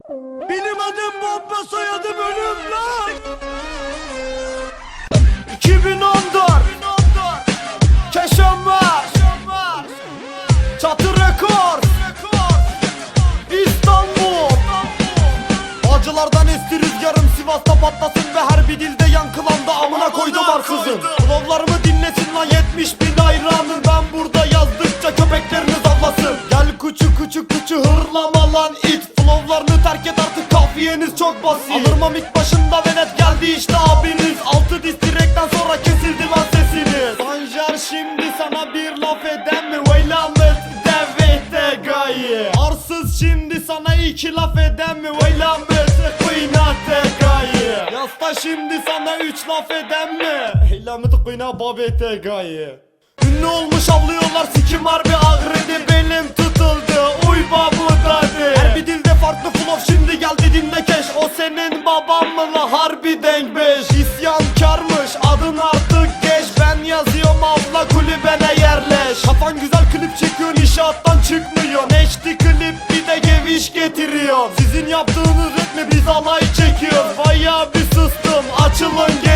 Benim adım bomba, soyadım ölüm lan. 2014 Keşanlar Çatı Rekord İstanbul. Acılardan esti rüzgarım, Sivas'ta patlasın ve her bir dilde yankılandı. Amına koydum arsızın. Vloglarımı dinlesin lan 70.000 hayranım. Ben burada yazdıkça köpekleriniz avlasın. Gel kuçu kuçu kuçu hırlama lan it. Flowlarını terk et artık, kafiyeniz çok basit. Alırmam ilk başında ve net geldi işte abiniz. 6 diz direkten sonra kesildi lan sesiniz. Sancar şimdi sana bir laf eden mi? Veylamet devete gayi. Arsız şimdi sana 2 laf eden mi? Veylamet kıynate gayi. Yasta şimdi sana 3 laf eden mi? Veylamet kıyna babete gayi. Ünlü olmuş avlıyorlar, sikim harbi ağrıdı. Benim tutuldu uy babu dadı. Her bir dilde farklı flow, şimdi geldi dinle keş. O senin baban mı la harbi denk beş. İsyankarmış adın artık geç. Ben yazıyorum abla kulübene yerleş. Kafan güzel klip çekiyorsun, inşaattan çıkmıyor. Neşti klip bir de geviş getiriyor. Sizin yaptığınız ritmi biz alay çekiyoruz. Bayağı bir sustum, açılın gel.